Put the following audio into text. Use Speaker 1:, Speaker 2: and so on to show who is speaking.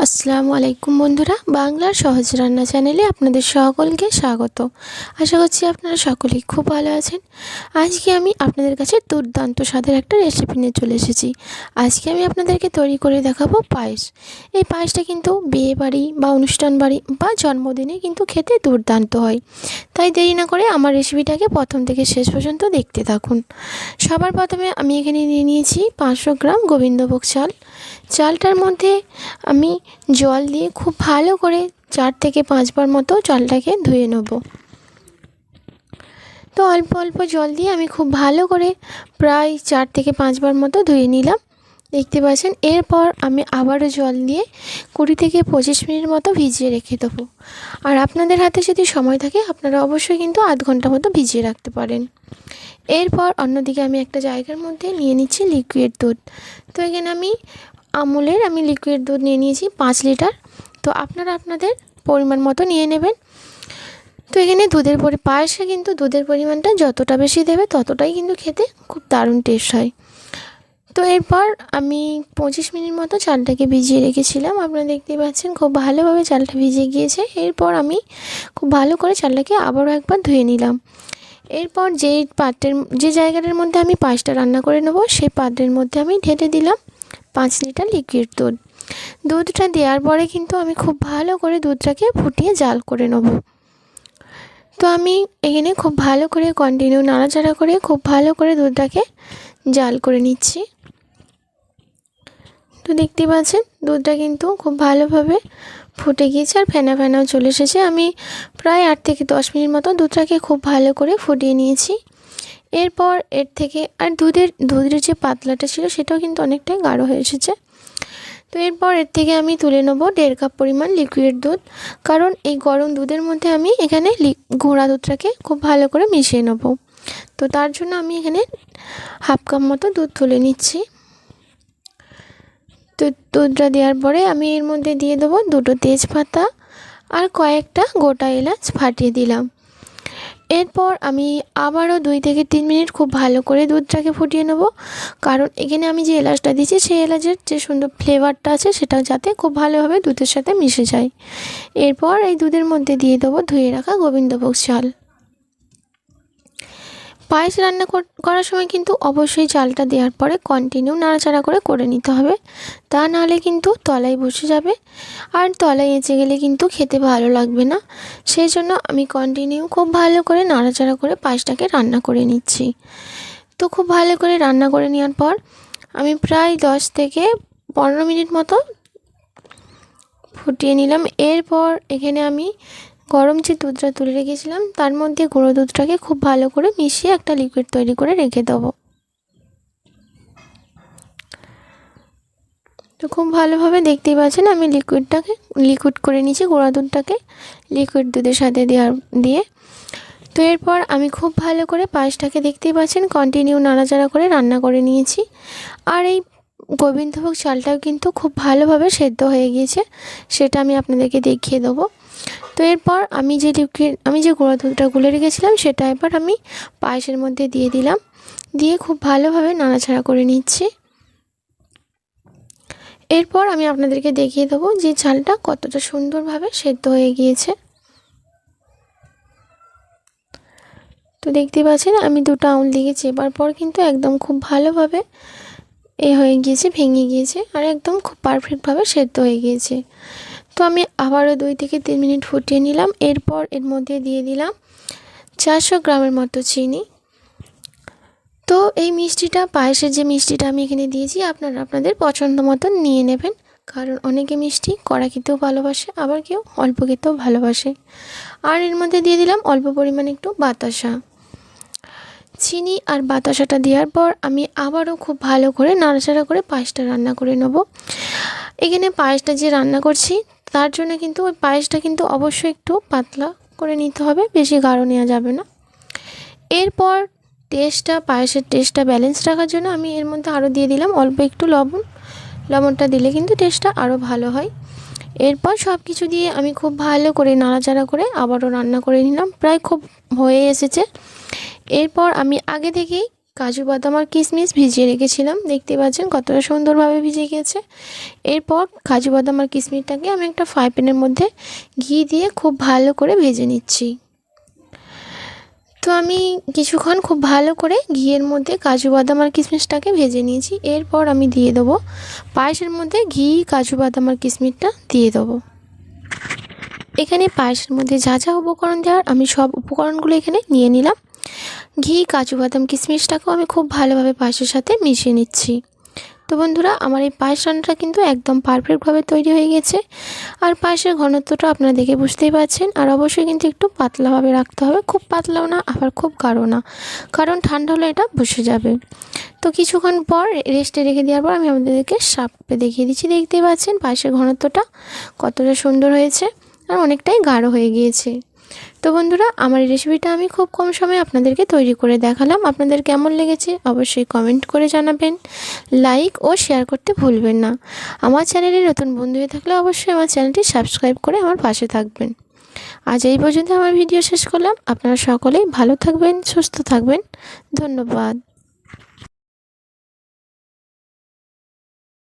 Speaker 1: আসসালামু আলাইকুম বন্ধুরা, বাংলার সহজ রান্না চ্যানেলে আপনাদের সকলকে স্বাগত। আশা করছি আপনারা সকলেই খুব ভালো আছেন। আজকে আমি আপনাদের কাছে দুর্দান্ত স্বাদের একটা রেসিপি নিয়ে চলে এসেছি। আজকে আমি আপনাদেরকে তৈরি করে দেখাবো পায়েস। এই পায়েসটা কিন্তু বিয়ে বাড়ি বা অনুষ্ঠান বাড়ি বা জন্মদিনে কিন্তু খেতে দুর্দান্ত হয়। তাই দেরি না করে আমার রেসিপিটাকে প্রথম থেকে শেষ পর্যন্ত দেখতে থাকুন। সবার প্রথমে আমি এখানে নিয়ে নিয়েছি 500 গ্রাম গোবিন্দভোগ চাল। চালটার মধ্যে আমি জল দিয়ে খুব ভালো করে 4 থেকে 5 বার মতো চালটাকে ধুয়ে নেব। তো অল্প অল্প জল দিয়ে আমি খুব ভালো করে প্রায় 4 থেকে 5 বার মতো ধুয়ে নিলাম, দেখতে পাচ্ছেন। এরপর আমি আবারও জল দিয়ে 20 থেকে 25 মিনিট মতো ভিজিয়ে রেখে দেবো। আর আপনাদের হাতে যদি সময় থাকে আপনারা অবশ্যই কিন্তু আধ ঘন্টা মতো ভিজিয়ে রাখতে পারেন। এরপর অন্যদিকে আমি একটা জায়গার মধ্যে নিয়ে নিচ্ছি লিকুইড দুধ। তো এখানে আমি আমুলের লিকুইড দুধ নিয়ে নিয়েছি 5 লিটার। তো আপনারা আপনাদের পরিমাণ মতো নিয়ে নেবেন। তো এখানে পায়েসে কিন্তু দুধের পরিমাণটা যতটা বেশি দেবে ততটাই কিন্তু খেতে খুব দারুণ টেস্ট হয়। তো এরপর আমি 25 মিনিট মতো চালটাকে ভিজিয়ে রেখেছিলাম। আপনারা দেখতেই পাচ্ছেন খুব ভালোভাবে চালটা ভিজে গিয়েছে। এরপর আমি খুব ভালো করে চালটাকে আবারও একবার ধুয়ে নিলাম। এরপর যে জায়গাটার মধ্যে আমি পায়েসটা রান্না করে নেব সেই পাত্রের মধ্যে আমি ঢেলে দিলাম 5 লিটার লিকুইড দুধ। দুধটা দেওয়ার পরে কিন্তু আমি খুব ভালো করে দুধটাকে ফুটিয়ে জাল করে নেব। তো আমি এখানে খুব ভালো করে কন্টিনিউ নাড়াচাড়া করে খুব ভালো করে দুধটাকে জাল করে নিচ্ছি। তো দেখতে পাচ্ছেন দুধটা কিন্তু খুব ভালোভাবে ফুটে গিয়েছে আর ফেনা ফেনাও চলে এসেছে। আমি প্রায় 8 থেকে 10 মিনিট মতো দুধটাকে খুব ভালো করে ফুটিয়ে নিয়েছি। এরপর এর থেকে আর দুধের যে পাতলাটা ছিল সেটাও কিন্তু অনেকটাই গাঢ় হয়ে এসেছে। তো এরপর এর থেকে আমি তুলে নেব 1.5 কাপ পরিমাণ লিকুইড দুধ, কারণ এই গরম দুধের মধ্যে আমি এখানে ঘোড়া দুধটাকে খুব ভালো করে মিশিয়ে নেব। তো তার জন্য আমি এখানে হাফ কাপ মতো দুধ তুলে নিচ্ছি। তো দুধটা দেওয়ার পরে আমি এর মধ্যে দিয়ে দেবো 2টো তেজপাতা আর কয়েকটা গোটা এলাচ ফাটিয়ে দিলাম। এরপর আমি আবারও 2 থেকে 3 মিনিট খুব ভালো করে দুধটাকে ফুটিয়ে নেব, কারণ এখানে আমি যে এলাচটা দিয়েছি সেই এলাচের যে সুন্দর ফ্লেভারটা আছে সেটাও যাতে খুব ভালোভাবে দুধের সাথে মিশে যায়। এরপর এই দুধের মধ্যে দিয়ে দেবো ধুয়ে রাখা গোবিন্দভোগ চাল। পায়েস রান্না করার সময় কিন্তু অবশ্যই চালটা দেওয়ার পরে কন্টিনিউ নাড়াচাড়া করে নিতে হবে, তা নাহলে কিন্তু তলায় বসে যাবে আর তলায় এঁচে গেলে কিন্তু খেতে ভালো লাগবে না। সেই জন্য আমি কন্টিনিউ খুব ভালো করে নাড়াচাড়া করে পায়েসটাকে রান্না করে নিচ্ছি। তো খুব ভালো করে রান্না করে নেওয়ার পর আমি প্রায় 10 থেকে 15 মিনিট মতো ফুটিয়ে নিলাম। এরপর এখানে আমি গরম যে দুধটা তুলে রেখেছিলাম তার মধ্যে গুঁড়ো দুধটাকে খুব ভালো করে মিশিয়ে একটা লিকুইড তৈরি করে রেখে দেবো। তো খুব ভালোভাবে দেখতেই পাচ্ছেন আমি লিকুইড করে নিয়েছি গুঁড়া দুধটাকে লিকুইড দুধের সাথে দিয়ে। তো এরপর আমি খুব ভালো করে পায়েসটাকে দেখতেই পাচ্ছেন কন্টিনিউ নাড়াচাড়া করে রান্না করে নিয়েছি। আর এই গোবিন্দভোগ চালটাও কিন্তু খুব ভালোভাবে সেদ্ধ হয়ে গিয়েছে, সেটা আমি আপনাদেরকে দেখিয়ে দেবো। তো এরপর আমি যে গুঁড়ো দুধটা গুলে রেখেছিলাম সেটা এবার আমি পায়েসের মধ্যে দিয়ে দিলাম, দিয়ে খুব ভালোভাবে নাড়াচাড়া করে নিচ্ছি। এরপর আমি আপনাদেরকে দেখিয়ে দেবো যে চালটা কতটা সুন্দরভাবে সেদ্ধ হয়ে গিয়েছে। তো দেখতে পাচ্ছেন আমি 2টো আঙুল দিয়ে চেপার পর কিন্তু একদম খুব ভালোভাবে হয়ে গিয়েছে, ভেঙে গিয়েছে আর একদম খুব পারফেক্টভাবে সেদ্ধ হয়ে গিয়েছে। তো আমি আবারও 2 থেকে 3 মিনিট ফুটিয়ে নিলাম। এরপর এর মধ্যে দিয়ে দিলাম 400 গ্রামের মতো চিনি। তো এই পায়েসের যে মিষ্টিটা আমি এখানে দিয়েছি আপনারা আপনাদের পছন্দ মতন নিয়ে নেবেন, কারণ অনেকে মিষ্টি কড়া খেতেও ভালোবাসে আবার কেউ অল্প খেতেও ভালোবাসে। আর এর মধ্যে দিয়ে দিলাম অল্প পরিমাণে একটু বাতাসা। চিনি আর বাতাসাটা দেওয়ার পর আমি আবারও খুব ভালো করে নাড়াচাড়া করে পায়েসটা রান্না করে নেব। এখানে পায়েসটা যে রান্না করছি তার জন্য কিন্তু ওই পায়েসটা কিন্তু অবশ্যই একটু পাতলা করে নিতে হবে, বেশি গাঢ় নেওয়া যাবে না। এরপর পায়েসের টেস্টটা ব্যালেন্স রাখার জন্য আমি এর মধ্যে আরও দিয়ে দিলাম অল্প একটু লবণ। লবণটা দিলে কিন্তু টেস্টটা আরও ভালো হয়। এরপর সব কিছু দিয়ে আমি খুব ভালো করে নাড়াচাড়া করে আবারও রান্না করে নিলাম, প্রায় খুব হয়ে এসেছে। এরপর আমি আগে থেকেই কাজু বাদাম আর কিশমিশ ভিজিয়ে রেখেছিলাম। দেখতে পাচ্ছেন কতটা সুন্দরভাবে ভিজে গিয়েছে। এরপর কাজু বাদাম আর কিশমিশটাকে আমি একটা ফ্রাই প্যানের মধ্যে ঘি দিয়ে খুব ভালো করে ভেজে নিচ্ছি। তো আমি কিছুক্ষণ খুব ভালো করে ঘিয়ের মধ্যে কাজু বাদাম আর কিশমিশটাকে ভেজে নিয়েছি। এরপর আমি দিয়ে দেবো পায়েসের মধ্যে ঘি, কাজু বাদাম আর কিশমিশটা দিয়ে দেবো। এখানে পায়েসের মধ্যে যা যা উপকরণ দেওয়ার আমি সব উপকরণগুলো এখানে নিয়ে নিলাম। ঘি, কাজু বাদাম, কিশমিশটাকেও আমি খুব ভালোভাবে পায়েসের সাথে মিশিয়ে নিচ্ছি। তো বন্ধুরা, আমার এই পায়েস রান্নাটা কিন্তু একদম পারফেক্টভাবে তৈরি হয়ে গেছে। আর পায়েসের ঘনত্বটা আপনারা দেখে বুঝতেই পারছেন। আর অবশ্যই কিন্তু একটু পাতলাভাবে রাখতে হবে, খুব পাতলাও না আবার খুব গাঢ় না, কারণ ঠান্ডা হলে এটা বসে যাবে। তো কিছুক্ষণ পর রেস্টে রেখে দেওয়ার পর আমি আপনাদেরকে সাপে দেখিয়ে দিচ্ছি। দেখতেই পাচ্ছেন পায়েসের ঘনত্বটা কতটা সুন্দর হয়েছে আর অনেকটাই গাঢ় হয়ে গিয়েছে। তো বন্ধুরা, আমার এই রেসিপিটা আমি খুব কম সময়ে আপনাদেরকে তৈরি করে দেখালাম। আপনাদের কেমন লেগেছে অবশ্যই কমেন্ট করে জানাবেন। লাইক ও শেয়ার করতে ভুলবেন না। আমার চ্যানেলে নতুন বন্ধু হয়ে থাকলে অবশ্যই আমার চ্যানেলটি সাবস্ক্রাইব করে আমার পাশে থাকবেন। আজ এই পর্যন্ত আমার ভিডিও শেষ করলাম। আপনারা সকলেই ভালো থাকবেন, সুস্থ থাকবেন। ধন্যবাদ।